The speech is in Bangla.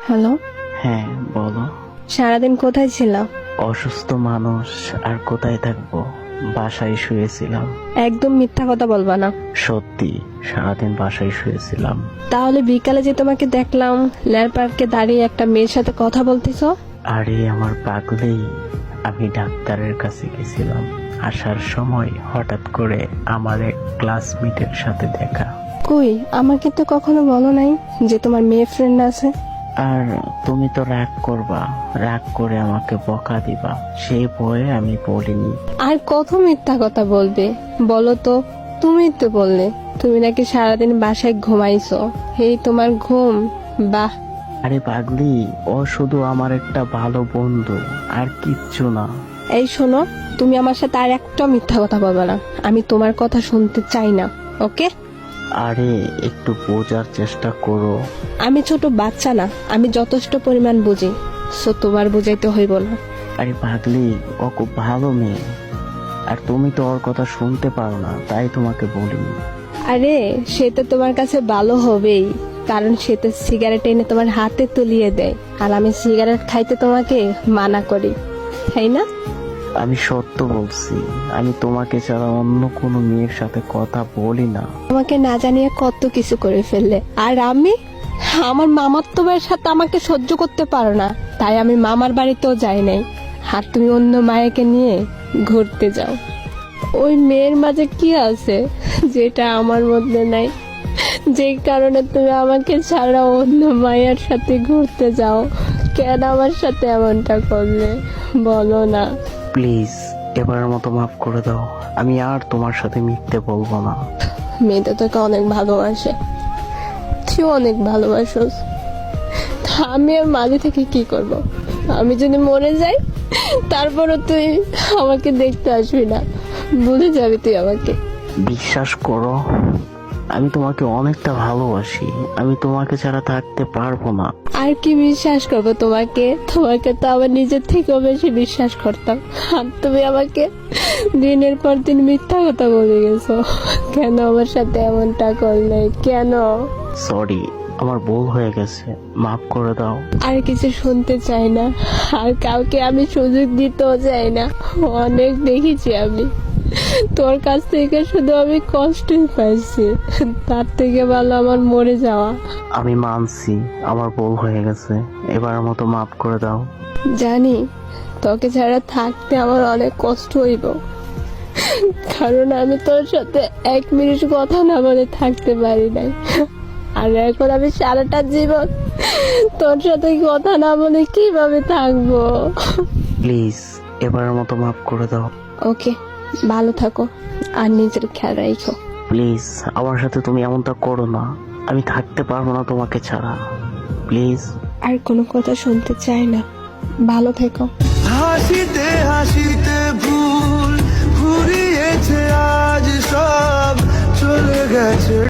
হ্যালো, হ্যাঁ বলো। সারাদিন কোথায় ছিলাম? অসুস্থ মানুষ আর কোথায় থাকবো, বাসায় শুয়েছিলাম। একদম মিথ্যা কথা বলবা না। সত্যি, সারাদিন বাসায় শুয়েছিলাম। তাহলে বিকালে যে তোমাকে দেখলাম লেয়ার পার্কে দাঁড়িয়ে একটা মেয়ের সাথে কথা বলতেছ। আরে আমার পাগলি, আমি ডাক্তারের কাছে গেছিলাম। আসার সময় হঠাৎ করে আমার এক ক্লাসমেটের সাথে দেখা। কই, আমাকে তো কখনো বলো নাই যে তোমার মেয়ে ফ্রেন্ড আছে। আর তুমি তো রাগ করবা, রাগ করে আমাকে বকা দিবা, সেই ভয়ে আমি বলিনি। আর কত মিথ্যা কথা বলবে বলো তো? তুমি তো বললে তুমি নাকি সারাদিন বাসায় ঘুমাইছো। এই তোমার ঘুম? বাহ। আরে পাগলি, ও শুধু আমার একটা ভালো বন্ধু, আর কিচ্ছু না। এই শোনো, তুমি আমার সাথে আর একটা মিথ্যা কথা বলবে না। আমি তোমার কথা শুনতে চাই না, ওকে? আরে একটু বোঝার চেষ্টা করো। আমি ছোট বাচ্চা না, আমি যথেষ্ট পরিমাণ বুঝি। সো তোমার বুঝাইতে হইব না। আরে পাগলি, ও খুব ভালো মেয়ে, আর তুমি তো ওর কথা শুনতে পারো না, তাই তোমাকে বলিনি। আরে সে তো তোমার কাছে ভালো হবেই, কারণ সে তো সিগারেট এনে তোমার হাতে তুলিয়ে দেয়, আর আমি সিগারেট খাইতে তোমাকে মানা করি, তাই না? আমি সত্য বলছি, আমি তোমাকে ছাড়া অন্য কোনো মেয়ের সাথে কথা বলি না। তোমাকে না জানিয়ে কত কিছু করে ফেললে, আর আমি আমার মামার তো ভাইয়ের সাথে আমাকে সহ্য করতে পারো না, তাই আমি মামার বাড়িতেও যাই নাই। আর তুমি অন্য মায়াকে নিয়ে ঘুরতে যাও। ওই মেয়ের মাঝে কি আছে যেটা আমার মধ্যে নাই? যেই কারণে তুমি আমাকে ছাড়া অন্য মায়ের সাথে ঘুরতে যাও। কেন আমার সাথে এমনটা করলে বলো না? প্লিজ, এবারের মতো মাফ করে দাও। আমি আর তোমার সাথে মিথ্যে বলবো না। মেয়েটা তোকে অনেক ভালোবাসে, তুই অনেক ভালোবাসোস। তা আমি আর মাঝে থেকে কি করব? আমি যদি মরে যাই তারপরও তুই আমাকে দেখতে আসবি না, ভুলে যাবি তুই আমাকে। বিশ্বাস করো, আমি তোমাকে অনেকটা ভালোবাসি, আমি তোমাকে ছাড়া থাকতে পারবো না। আর কি বিশ্বাস করবো তোমাকে? তোমাকে তো আমার নিজের থেকেও বেশি বিশ্বাস করতাম, আর তুমি আমাকে দিনের পর দিন মিথ্যা কথা বলে গেছো। কেন আমার সাথে এমনটা করলে, কেন? সরি, আমার ভুল হয়ে গেছে, মাফ করে দাও। আর কিছু শুনতে চাই না, আর কাউকে আমি সুযোগ দিতেও চাই না। অনেক দেখেছি আমি তোর কাছ থেকে, শুধু আমি কষ্টই পাইছি। তার থেকে ভালো আমার মরে যাওয়া। আমি মানছি আমার ভুল হয়ে গেছে, এবারের মতো মাফ করে দাও। জানি তোকে ছাড়া থাকতে আমার অনেক কষ্ট হইব, কারণ আমি তোর সাথে এক মিনিট কথা না বলে থাকতে পারি নাই। আর এখন আমি সারাটা জীবন তোর সাথে কথা না বলে কিভাবে থাকবো? প্লিজ, এবারের মতো মাফ করে দাও। ওকে, ভালো থাকো আর নিজের খেয়াল রাখো। প্লিজ, আমার সাথে তুমি এমনটা করো না, আমি থাকতে পারবো না তোমাকে ছাড়া। প্লিজ। আর কোনো কথা শুনতে চাই না, ভালো থেকো। হাসিতে হাসিতে